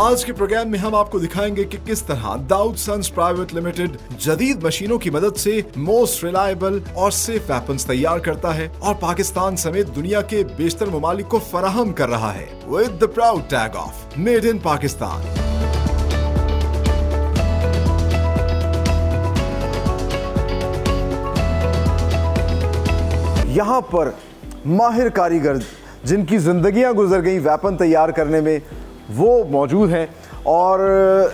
आज के प्रोग्राम में हम आपको दिखाएंगे कि किस तरह दाऊद सन्स प्राइवेट लिमिटेड जदीद मशीनों की मदद से मोस्ट रिलायबल और सेफ वेपन्स तैयार करता है और पाकिस्तान समेत दुनिया के बेशतर ममालिक को फराहम कर रहा है with the proud tag of made in Pakistan. यहाँ पर माहिर कारीगर जिनकी जिंदगियां गुजर गई वेपन तैयार करने में, वो मौजूद हैं। और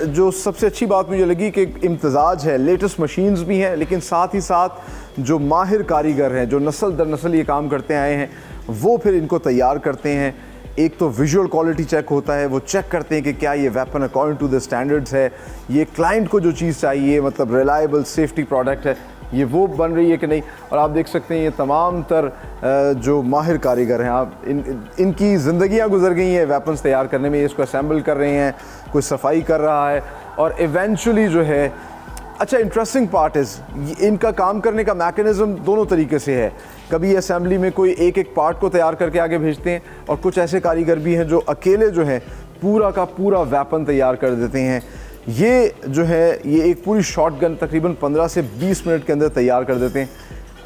जो सबसे अच्छी बात मुझे लगी कि इम्तजाज है, लेटेस्ट मशीन्स भी हैं, लेकिन साथ ही साथ जो माहिर कारीगर हैं, जो नस्ल दर नस्ल ये काम करते आए हैं, वो फिर इनको तैयार करते हैं। एक तो विजुअल क्वालिटी चेक होता है, वो चेक करते हैं कि क्या ये weapon according to the standards है, ये क्लाइंट को जो चीज़ चाहिए, मतलब रिलायबल सेफ्टी प्रोडक्ट है, ये वो बन रही है कि नहीं। और आप देख सकते हैं ये तमाम तर जो माहिर कारीगर हैं, आप इनकी ज़िंदगियां गुजर गई हैं वेपन्स तैयार करने में। इसको असेंबल कर रहे हैं, कोई सफाई कर रहा है और इवेंचुअली जो है, अच्छा इंटरेस्टिंग पार्ट इज़ इनका काम करने का मैकेनिज़्म दोनों तरीके से है। कभी असेंबली में कोई एक एक पार्ट को तैयार करके आगे भेजते हैं और कुछ ऐसे कारीगर भी हैं जो अकेले जो है पूरा का पूरा वेपन तैयार कर देते हैं। ये जो है ये एक पूरी शॉटगन तकरीबन 15 से 20 मिनट के अंदर तैयार कर देते हैं।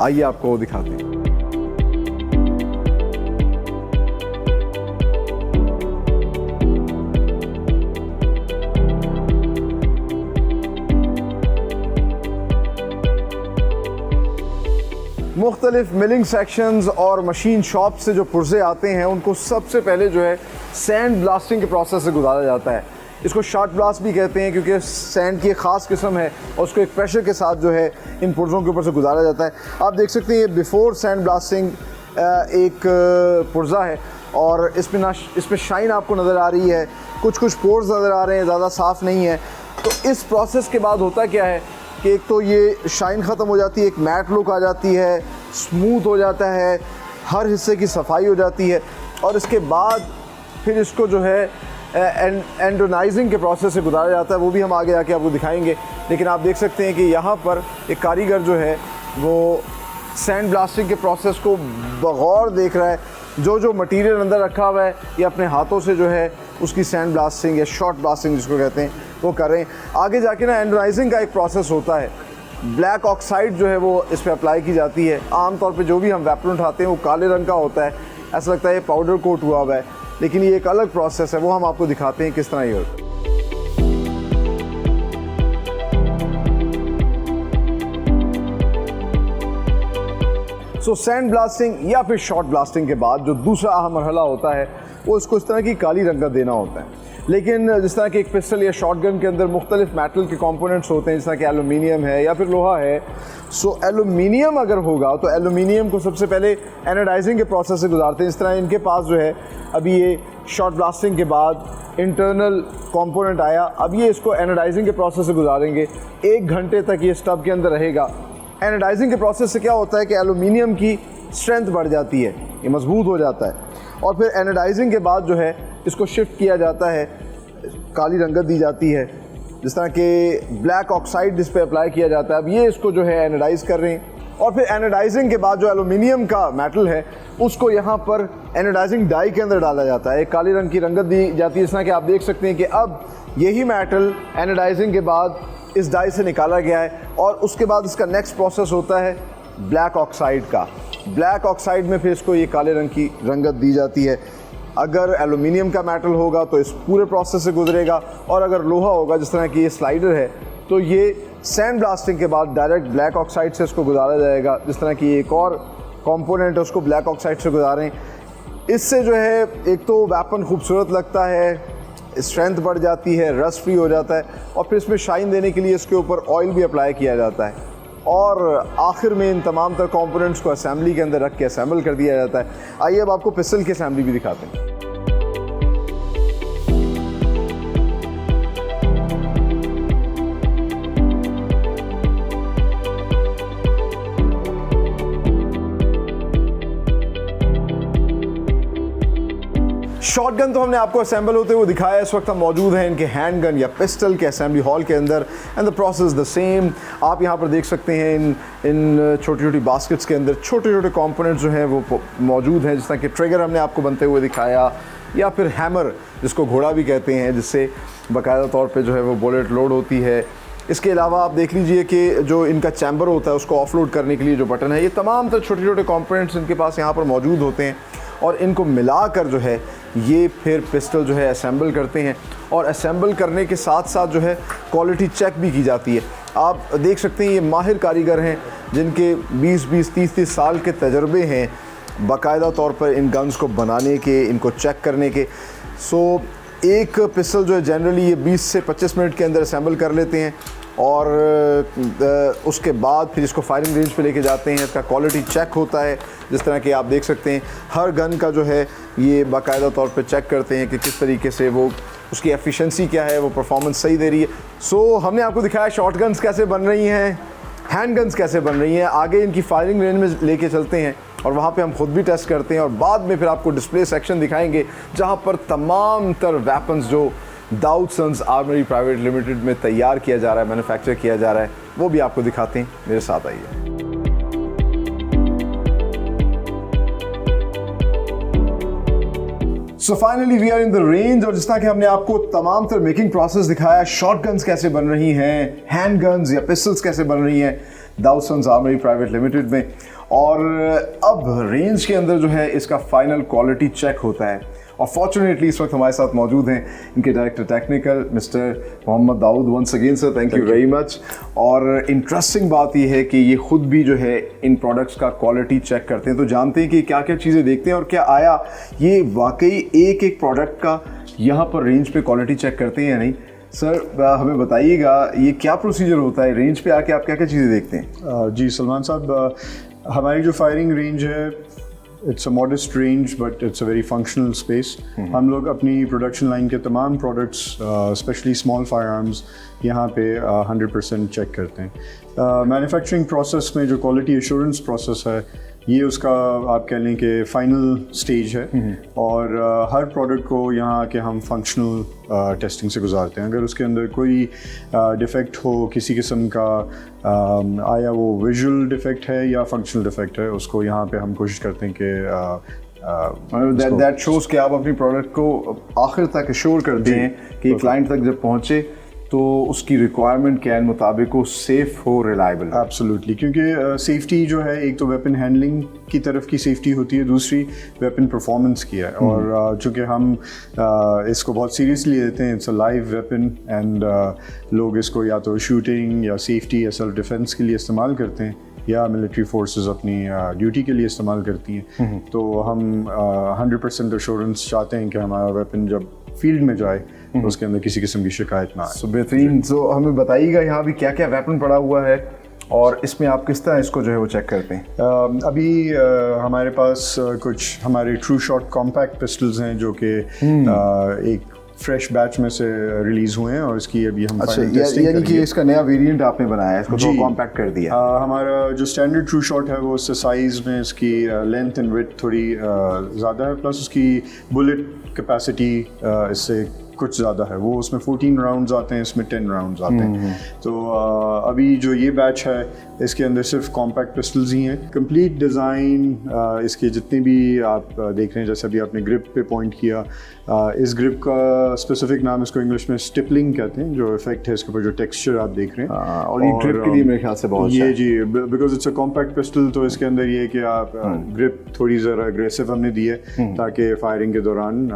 आइए आपको दिखाते हैं। मुख्तलिफ मिलिंग सेक्शंस और मशीन शॉप से जो पुर्जे आते हैं, उनको सबसे पहले जो है सैंड ब्लास्टिंग के प्रोसेस से गुजारा जाता है। इसको शॉट ब्लास्ट भी कहते हैं क्योंकि सैंड की एक ख़ास किस्म है और उसको एक प्रेशर के साथ जो है इन पुर्जों के ऊपर से गुजारा जाता है। आप देख सकते हैं ये बिफोर सैंड ब्लास्टिंग एक पुर्जा है और इसमें शाइन आपको नज़र आ रही है, कुछ पोर्स नज़र आ रहे हैं, ज़्यादा साफ़ नहीं है। तो इस प्रोसेस के बाद होता क्या है कि एक तो ये शाइन ख़त्म हो जाती है, एक मैट लुक आ जाती है, स्मूथ हो जाता है, हर हिस्से की सफाई हो जाती है और इसके बाद फिर इसको जो है एंडोनाइजिंग के प्रोसेस से गुजारा जाता है। वो भी हम आगे आके आपको दिखाएंगे। लेकिन आप देख सकते हैं कि यहाँ पर एक कारीगर जो है वो सैंड ब्लास्टिंग के प्रोसेस को बगौर देख रहा है। जो मटेरियल अंदर रखा हुआ है ये अपने हाथों से जो है उसकी सैंड ब्लास्टिंग या शॉट ब्लास्टिंग जिसको कहते हैं वो कर रहे हैं। आगे जाके ना एंडोनाइजिंग का एक प्रोसेस होता है। ब्लैक ऑक्साइड जो है वो इस पर अप्लाई की जाती है। आमतौर पर जो भी हम वेपन उठाते हैं वो काले रंग का होता है, ऐसा लगता है ये पाउडर कोट हुआ हुआ है, लेकिन ये एक अलग प्रोसेस है, वो हम आपको दिखाते हैं किस तरह ये होता है। सो सैंड ब्लास्टिंग या फिर शॉट ब्लास्टिंग के बाद जो दूसरा अहम मरहला होता है वो इसको इस तरह की काली रंगत देना होता है। लेकिन जिस तरह कि एक पिस्टल या शॉटगन के अंदर मुख्तलिफ मेटल के कंपोनेंट्स होते हैं, जिस तरह कि एलुमिनियम है या फिर लोहा है। सो एलुमिनियम अगर होगा तो एलुमिनियम को सबसे पहले एनोडाइजिंग के प्रोसेस से गुजारते हैं। इस तरह इनके पास जो है अभी ये शॉट ब्लास्टिंग के बाद इंटरनल कंपोनेंट आया, अब ये इसको एनोडाइजिंग के प्रोसेस से गुजारेंगे। 1 घंटे तक ये स्टब के अंदर रहेगा। एनोडाइजिंग के प्रोसेस से क्या होता है कि एलुमिनियम की स्ट्रेंथ बढ़ जाती है, ये मजबूत हो जाता है और फिर एनोडाइजिंग के बाद जो है इसको शिफ्ट किया जाता है, काली रंगत दी जाती है, जिस तरह के ब्लैक ऑक्साइड जिस पे अप्लाई किया जाता है। अब ये इसको जो है एनोडाइज कर रहे हैं और फिर एनोडाइजिंग के बाद जो एलुमिनियम का मेटल है उसको यहाँ पर एनोडाइजिंग डाई के अंदर डाला जाता है, एक काली रंग की रंगत दी जाती है। इस तरह कि आप देख सकते हैं कि अब यही मेटल एनोडाइजिंग के बाद इस डाई से निकाला गया है और उसके बाद इसका नेक्स्ट प्रोसेस होता है ब्लैक ऑक्साइड का। ब्लैक ऑक्साइड में फिर इसको ये काले रंग की रंगत दी जाती है। अगर एलुमिनियम का मेटल होगा तो इस पूरे प्रोसेस से गुजरेगा और अगर लोहा होगा जिस तरह की ये स्लाइडर है तो ये सैंड ब्लास्टिंग के बाद डायरेक्ट ब्लैक ऑक्साइड से इसको गुजारा जाएगा। जिस तरह की एक और कंपोनेंट है उसको ब्लैक ऑक्साइड से गुजारें। इससे जो है एक तो वेपन खूबसूरत लगता है, स्ट्रेंथ बढ़ जाती है, रस्ट फ्री हो जाता है और फिर इसमें शाइन देने के लिए इसके ऊपर ऑयल भी अप्लाई किया जाता है और आखिर में इन तमाम तर कंपोनेंट्स को असेंबली के अंदर रख के असेंबल कर दिया जाता है। आइए अब आपको पिस्टल की असेंबली भी दिखाते हैं। शॉटगन तो हमने आपको असेंबल होते हुए दिखाया। इस वक्त हम मौजूद हैं इनके हैंडगन या पिस्टल के असेंबली हॉल के अंदर and the process the same. आप यहाँ पर देख सकते हैं इन छोटी छोटी बास्केट्स के अंदर छोटे छोटे कंपोनेंट्स जो हैं वो मौजूद हैं, जिस तरह कि ट्रिगर हमने आपको बनते हुए दिखाया, या फिर हैमर जिसको घोड़ा भी कहते हैं, जिससे बाकायदा तौर पे जो है वो बुलेट लोड होती है। इसके अलावा आप देख लीजिए कि जो इनका चैम्बर होता है उसको ऑफलोड करने के लिए जो बटन है, ये तमाम तरह छोटे छोटे कंपोनेंट्स इनके पास यहाँ पर मौजूद होते हैं और इनको मिलाकर जो है ये फिर पिस्टल जो है असेंबल करते हैं और असेंबल करने के साथ साथ जो है क्वालिटी चेक भी की जाती है। आप देख सकते हैं ये माहिर कारीगर हैं जिनके 20-20, 30-30 साल के तजर्बे हैं बाकायदा तौर पर इन गन्स को बनाने के, इनको चेक करने के। सो एक पिस्टल जो है जनरली ये 20 से 25 मिनट के अंदर असेंबल कर लेते हैं और उसके बाद फिर इसको फायरिंग रेंज पे लेके जाते हैं। इसका क्वालिटी चेक होता है, जिस तरह कि आप देख सकते हैं हर गन का जो है ये बाकायदा तौर पे चेक करते हैं कि किस तरीके से वो उसकी एफिशिएंसी क्या है, वो परफॉर्मेंस सही दे रही है। सो हमने आपको दिखाया शॉर्ट गन्स कैसे बन रही हैं, हैंड गन्स कैसे बन रही हैं। आगे इनकी फायरिंग रेंज में लेके चलते हैं और वहाँ पे हम खुद भी टेस्ट करते हैं और बाद में फिर आपको डिस्प्ले सेक्शन दिखाएंगे जहाँ पर तमाम तर वेपन्स जो Dawood Sons Armoury Private Limited में तैयार किया जा रहा है, मैन्युफैक्चर किया जा रहा है, वो भी आपको दिखाते हैं। मेरे साथ आइए। So finally we are in the range और जिस तरह कि हमने आपको तमाम तरह मेकिंग प्रोसेस दिखाया, शॉर्ट गन्स कैसे बन रही हैं, हैंड गन्स या पिस्टल्स कैसे बन रही हैं Dawood Sons Armoury Private Limited में, और अब रेंज के अंदर जो है इसका फाइनल क्वालिटी चेक होता है। और फॉर्चुनेटली इस वक्त हमारे साथ मौजूद हैं इनके director technical mister Mohammad Dawood. Once again sir thank you very much. और इंटरेस्टिंग बात यह है कि ये खुद भी जो है इन प्रोडक्ट्स का क्वालिटी चेक करते हैं, तो जानते हैं कि क्या क्या चीज़ें देखते हैं और क्या आया ये वाकई एक एक प्रोडक्ट का यहाँ पर रेंज पे क्वालिटी चेक करते हैं या नहीं। सर हमें बताइएगा ये क्या प्रोसीजर होता है, रेंज पे आके आप क्या क्या चीज़ें देखते हैं। जी सलमान साहब, हमारी जो फायरिंग रेंज है it's a modest range but it's a very functional space. हम लोग अपनी प्रोडक्शन लाइन के तमाम products specially small fire arms यहाँ पे 100% चेक करते हैं। मैन्युफैक्चरिंग प्रोसेस में जो क्वालिटी एश्योरेंस प्रोसेस है ये उसका आप कह लें कि फाइनल स्टेज है और हर प्रोडक्ट को यहाँ आके हम फंक्शनल टेस्टिंग से गुजारते हैं। अगर उसके अंदर कोई डिफ़ेक्ट हो किसी किस्म का, आया वो विजुअल डिफ़ेक्ट है या फंक्शनल डिफ़ेक्ट है, उसको यहाँ पे हम कोशिश करते हैं कि दैट शोज़ कि आप अपनी प्रोडक्ट को आखिर तक एश्योर करते हैं कि क्लाइंट तक जब पहुँचे तो उसकी रिक्वायरमेंट के मुताबिक वो सेफ़ हो, रिलायबल। एब्सोल्युटली, क्योंकि सेफ्टी जो है एक तो वेपन हैंडलिंग की तरफ की सेफ्टी होती है, दूसरी वेपन परफॉर्मेंस की है। और चूँकि हम इसको बहुत सीरियसली लेते हैं, it's a live weapon and लोग इसको या तो शूटिंग या सेफ्टी या सेल्फ डिफेंस के लिए इस्तेमाल करते हैं या मिलिट्री फोर्सेस अपनी ड्यूटी के लिए इस्तेमाल करती हैं। तो हम 100% एश्योरेंस चाहते हैं कि हमारा वेपन जब फील्ड में जाए तो उसके अंदर किसी किस्म की शिकायत ना आए। सो बेहतरीन। सो हमें बताइएगा यहाँ भी क्या क्या वेपन पड़ा हुआ है और इसमें आप किस तरह इसको जो है वो चेक करते हैं। अभी हमारे पास कुछ हमारे ट्रू शॉट कॉम्पैक्ट पिस्टल्स हैं जो कि एक फ्रेश बैच में से रिलीज हुए हैं और इसकी अभी हम यानी कि इसका नया वेरिएंट आपने बनाया है, इसको तो कॉम्पैक्ट कर दिया। हमारा जो स्टैंडर्ड ट्रू शॉट है वो उससे साइज़ में इसकी लेंथ एंड विड्थ थोड़ी ज़्यादा है, प्लस उसकी बुलेट कैपेसिटी इससे कुछ ज़्यादा है। वो उसमें 14 राउंड्स आते हैं, इसमें 10 राउंड्स आते हैं। तो अभी जो ये बैच है इसके अंदर सिर्फ कॉम्पैक्ट पिस्टल्स ही हैं। कंप्लीट डिज़ाइन इसके जितने भी आप देख रहे हैं, जैसे अभी आपने ग्रिप पे पॉइंट किया, इस ग्रिप का स्पेसिफिक नाम इसको इंग्लिश में स्टिपलिंग कहते हैं, जो इफेक्ट है इसके ऊपर, जो टेक्सचर आप देख रहे हैं। और ये ग्रिप के लिए मेरे ख्याल से बहुत ये जी because it's a compact pistol, तो इसके अंदर ये कि आप ग्रिप थोड़ी ज़रा अग्रेसिव हमने दी है ताकि फायरिंग के दौरान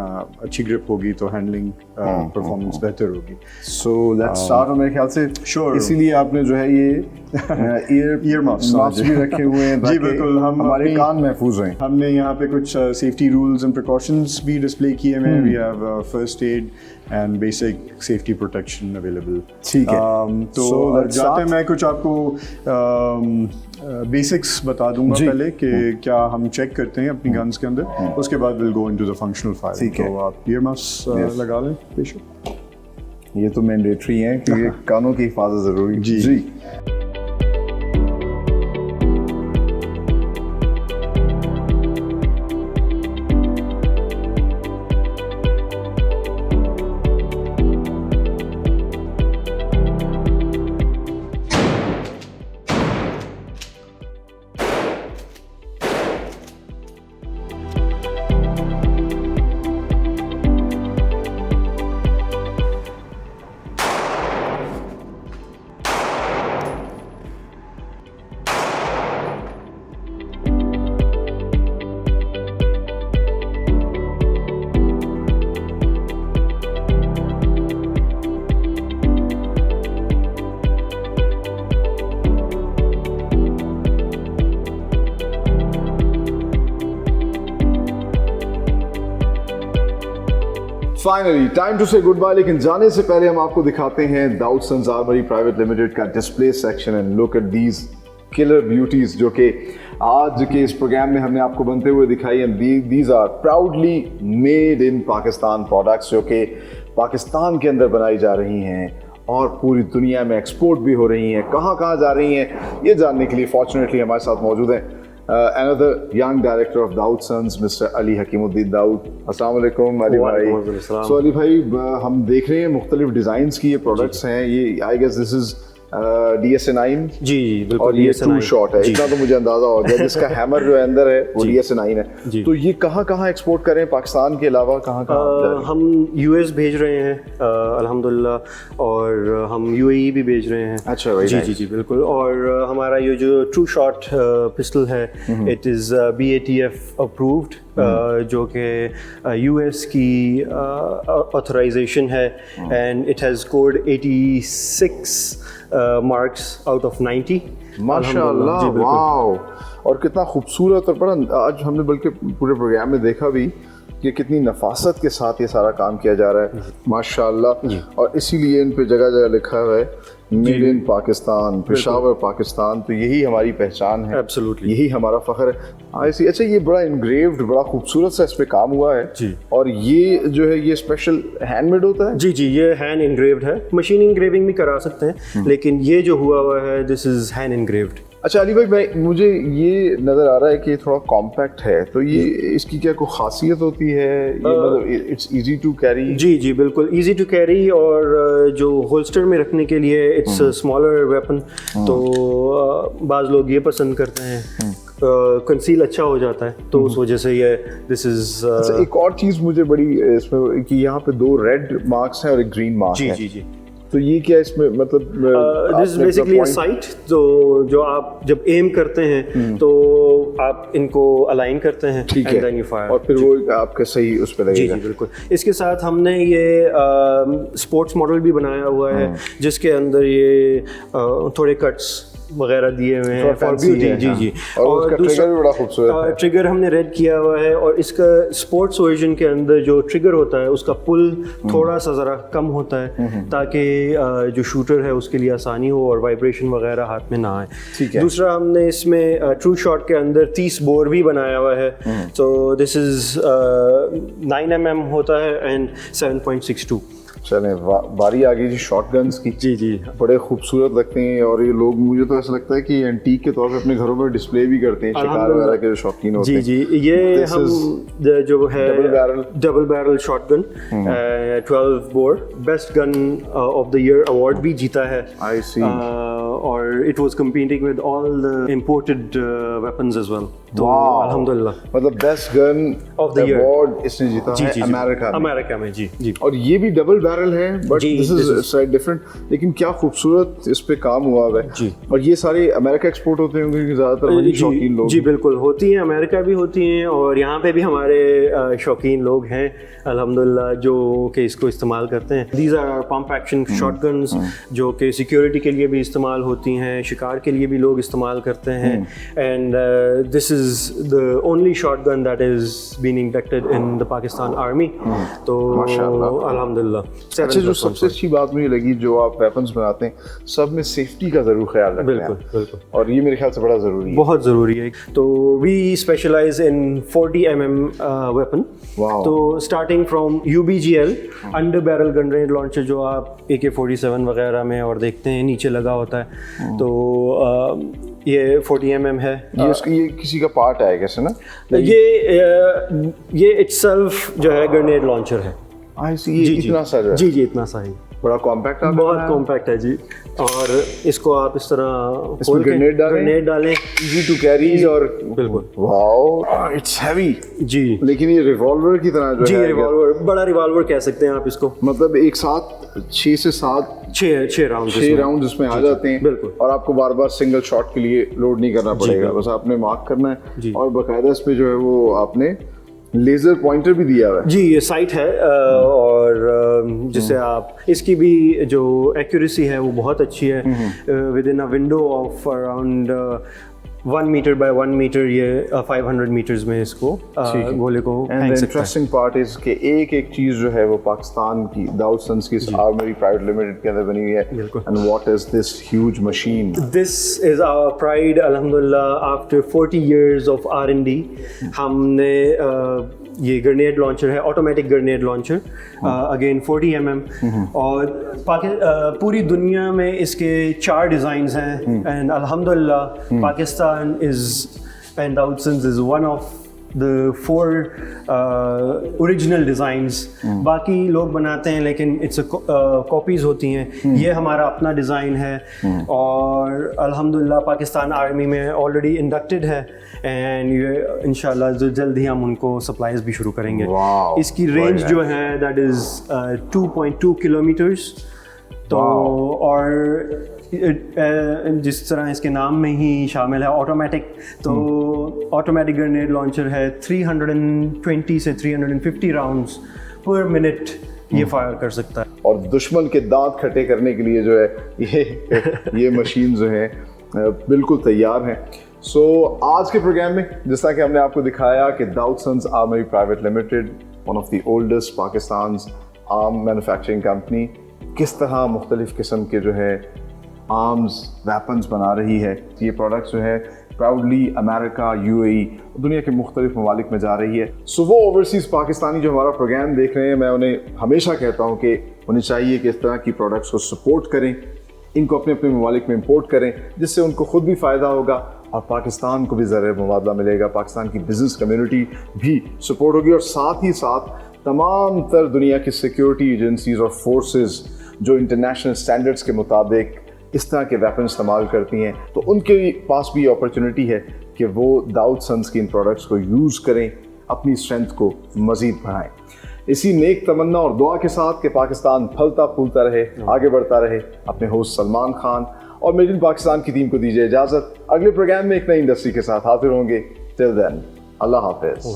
अच्छी ग्रिप होगी तो हैंडलिंग परफॉर्मेंस बेहतर होगी। So let's start. मेरे ख्याल से श्योर, इसीलिए आपने जो है ये ईयर मास्क भी रखे हुए हैं जी बिल्कुल, हम हमारे कान महफूज हैं। हमने यहाँ पे कुछ सेफ्टी रूल्स एंड प्रिकॉशंस भी डिस्प्ले किए हैं। We have first aid and basic safety protection available. ठीक है, तो जाते हैं मैं कुछ आपको बेसिक्स बता दूंगा पहले कि क्या हम चेक करते हैं अपनी गन्स के अंदर, उसके बाद will go into the functional fire. तो आप ईयर मास्क लगा लें बेशक, ये तो मैंडेटरी है क्योंकि कानों की हिफाजत ज़रूरी। जी finally time to say good bye, लेकिन जाने से पहले हम आपको दिखाते हैं दाऊदसन्स आर्मरी प्राइवेट लिमिटेड का display section and look at these killer beauties जो कि आज के इस प्रोग्राम में हमने आपको बनते हुए दिखाई। And these are proudly made in Pakistan products जो कि पाकिस्तान के अंदर बनाई जा रही हैं और पूरी दुनिया में एक्सपोर्ट भी हो रही हैं। कहाँ कहाँ जा रही हैं ये जानने के लिए फॉर्चुनेटली हमारे साथ मौजूद हैं another young director of Daoudsons, Mr. Ali Hakimuddin Daoud. अस्सलाम वालेकुम अली भाई। So अली भाई हम देख रहे हैं मुख्तलिफ डिज़ाइंस की ये प्रोडक्ट्स हैं, ये I guess this is DSA9 जी बिल्कुल, और ये ट्रू शॉट है, इतना तो मुझे अंदाजा हो गया। जिसका हैमर जो अंदर है वो DSA9 है। तो ये कहाँ कहाँ एक्सपोर्ट करें पाकिस्तान के अलावा, कहाँ कहाँ? हम US भेज रहे हैं अल्हम्दुलिल्लाह, और हम UAE भी भेज रहे हैं। अच्छा भाई, जी जी जी बिल्कुल। और हमारा ये जो ट्रू शॉट पिस्टल है इट इज़ BATF अप्रूव्ड, जो कि US की ऑथराइजेशन है, and it has scored 86 marks out of 90। माशाल्लाह, वाओ। और कितना खूबसूरत, और बड़ा आज हमने बल्कि पूरे प्रोग्राम में देखा भी कि कितनी नफासत के साथ ये सारा काम किया जा रहा है माशाल्लाह। और इसीलिए इन पे जगह जगह लिखा हुआ है मेड इन पाकिस्तान, पेशावर पाकिस्तान। तो यही हमारी पहचान है, एब्सोल्युटली यही हमारा फख्र है। ऐसी अच्छा, ये बड़ा इनग्रेव्ड, बड़ा खूबसूरत सा इस पे काम हुआ है जी। और ये जो है ये स्पेशल हैंडमेड होता है? जी जी, ये हैंड इनग्रेव्ड है। मशीन इनग्रेविंग भी करा सकते हैं, लेकिन ये जो हुआ है दिस इज हैंड इनग्रेव्ड। अच्छा अली भाई, मुझे ये नज़र आ रहा है कि ये थोड़ा कॉम्पैक्ट है, तो ये इसकी क्या कोई खासियत होती है? ये मतलब इट्स इजी टू कैरी? जी जी बिल्कुल, इजी टू कैरी, और जो होल्स्टर में रखने के लिए इट्स स्मॉलर वेपन, तो बाज़ लोग ये पसंद करते हैं, कंसील अच्छा हो जाता है, तो उस वजह से ये दिस इज। अच्छा, एक और चीज़ मुझे बड़ी इसमें कि यहाँ पे 2 रेड मार्क्स हैं और एक ग्रीन मार्क है। जी जी। तो ये क्या इसमें मतलब? This is basically a site, तो जो आप जब एम करते हैं तो आप इनको अलाइन करते हैं, ठीक and है, then you fire। और फिर वो आपके सही उस पे लगेगा। जी जी बिल्कुल। इसके साथ हमने ये स्पोर्ट्स मॉडल भी बनाया हुआ है, जिसके अंदर ये थोड़े कट्स वगैरह दिए हुए हैं फॉर ब्यूटी। जी जी। और उसका ट्रिगर भी बड़ा खूबसूरत है। ट्रिगर हमने रेड किया हुआ है, और इसका स्पोर्ट्स वर्जन के अंदर जो ट्रिगर होता है उसका पुल थोड़ा सा ज़रा कम होता है, ताकि जो शूटर है उसके लिए आसानी हो और वाइब्रेशन वगैरह हाथ में ना आए। ठीक है। दूसरा हमने इसमें ट्रू शॉट के अंदर 30 बोर भी बनाया हुआ है, तो दिस इज़ 9 mm होता है एंड 7.62। चलें, बारी आ गई जी शॉर्ट गन्स की। जी जी बड़े खूबसूरत लगते हैं, और ये लोग, मुझे तो ऐसा लगता है कि एंटीक के तौर पे अपने घरों में डिस्प्ले भी करते हैं, शिकार वगैरह के जो शौकीन होते हैं। जी जी, ये हम जो है double barrel shotgun 12 bore best gun of the year award भी जीता है। I see. और it was competing with all the imported weapons as well. तो अल्हम्दुलिल्लाह, मतलब best gun of the year award इसने जीता है अमेरिका में। जी जी। और ये भी डबल बैरल है, but this is side different, लेकिन क्या खूबसूरत इस पे काम हुआ है जी। और ये सारे अमेरिका एक्सपोर्ट होते होंगे क्योंकि ज्यादातर वही शौकीन लोग। जी बिल्कुल, होती हैं, अमेरिका भी होती हैं, और यहाँ पे भी हमारे शौकीन लोग हैं अल्हम्दुलिल्लाह जो कि इसको इस्तेमाल करते हैं। These are pump action shotguns जो कि सिक्योरिटी के लिए भी इस्तेमाल होती हैं, शिकार के लिए भी लोग इस्तेमाल करते हैं, and this is the only shotgun that is been inducted in the Pakistan army. तो अल्हम्दुलिल्लाह। अच्छा, जो सबसे अच्छी बात मुझे लगी, जो आप वेपन्स बनाते हैं सब में सेफ्टी का जरूर ख्याल रखते हैं। बिल्कुल बिल्कुल, और ये मेरे ख्याल से बड़ा जरूरी है, बहुत ज़रूरी है। तो we specialize in 40 mm weapon, तो starting from UBGL under barrel gun range launcher जो आप AK-47 वगैरह में और देखते हैं नीचे लगा होता है, तो ये 40 mm है। ये किसी का पार्ट है कैसे ना? ये इटसेल्फ जो है ग्रेनेड लॉन्चर है। आई सी। इतना सा है? जी जी, इतना सा ही, बड़ा कॉम्पैक्ट है, बहुत कॉम्पैक्ट है जी। और इसको आप इस तरह खोल के ग्रेनेड डालें, इजी टू कैरी, और बिल्कुल वाओ इट्स हैवी जी। लेकिन ये रिवॉल्वर की तरह जो जी, है, रिवॉल्वर, बड़ा रिवॉल्वर कह सकते हैं आप इसको। मतलब एक साथ 6 से 6 राउंड इसमें आ जाते हैं। बिल्कुल। और आपको बार बार सिंगल शॉट के लिए लोड नहीं करना पड़ेगा, बस आपने मार्क करना है, और बाकायदा इस पे जो है वो आपने लेजर पॉइंटर भी दिया हुआ है। जी, ये साइट है, और जिससे आप, इसकी भी जो एक्यूरेसी है वो बहुत अच्छी है, with in a window of around 1 metre by 1 metre ये 500 मीटर्स में इसको गोले को एंड फेंक द सकता है। इंटरेस्टिंग पार्ट इज कि एक एक चीज जो है वो पाकिस्तान की दाऊद सन्स की आर्मरी प्राइवेट लिमिटेड के अंदर बनी हुई है। बिल्कुल। And what is this huge machine? This is our pride, alhamdulillah. After 40 years of R&D, हमने ये ग्रेनेड लॉन्चर है, automatic grenade launcher, again 40 mm, और पूरी दुनिया में इसके 4 डिज़ाइंस हैं, एंड अल्हम्दुलिल्लाह Pakistan is and Dawood Sons is one of the 4 original designs. बाकी लोग बनाते हैं लेकिन इट्स कॉपीज़ होती हैं, ये हमारा अपना डिज़ाइन है और अल्हम्दुलिल्लाह पाकिस्तान आर्मी में ऑलरेडी इंडक्टेड है, एंड ये इंशाल्लाह जल्द ही हम उनको सप्लाईज भी शुरू करेंगे। Wow, इसकी रेंज जो है दैट इज़ 2.2 किलोमीटर्स। तो और जिस तरह इसके नाम में ही शामिल है ऑटोमेटिक, तो ऑटोमेटिक ग्रेनेड लॉन्चर है, 320 से 350 राउंड्स पर मिनट ये फायर कर सकता है। और दुश्मन के दांत खट्टे करने के लिए जो है ये मशीन जो है बिल्कुल तैयार हैं। सो आज के प्रोग्राम में जैसा कि हमने आपको दिखाया कि Dawood Sons Armoury Private Limited, one of the oldest Pakistan arm manufacturing company, किस तरह मुख्तलिफ किस्म के जो है आर्म्स वेपन्स बना रही है। ये प्रोडक्ट्स जो है प्राउडली अमेरिका, यूएई, दुनिया के मुख्तलिफ ममालिक में जा रही है। सो वो ओवरसीज़ पाकिस्तानी जो हमारा प्रोग्राम देख रहे हैं, मैं उन्हें हमेशा कहता हूँ कि उन्हें चाहिए कि इस तरह की प्रोडक्ट्स को सपोर्ट करें, इनको अपने अपने ममालिक में इम्पोर्ट करें, जिससे उनको खुद भी फ़ायदा होगा और पाकिस्तान को भी ज़रिए मुबादला मिलेगा, पाकिस्तान की बिज़नेस कम्युनिटी भी सपोर्ट होगी, और साथ ही साथ तमाम तर दुनिया की सिक्योरिटी एजेंसीज़ और फोर्सेस जो इंटरनेशनल स्टैंडर्ड्स के मुताबिक इस तरह के वेपन इस्तेमाल करती हैं, तो उनके पास भी अपॉर्चुनिटी है कि वो दाऊद सन्स की इन प्रोडक्ट्स को यूज़ करें, अपनी स्ट्रेंथ को मज़ीद बढ़ाएं। इसी नेक तमन्ना और दुआ के साथ कि पाकिस्तान फलता फूलता रहे, आगे बढ़ता रहे, अपने होस्ट सलमान खान और मेड इन पाकिस्तान की टीम को दीजिए इजाज़त। अगले प्रोग्राम में एक नई इंडस्ट्री के साथ हाजिर होंगे। टिल देन, अल्लाह हाफिज़।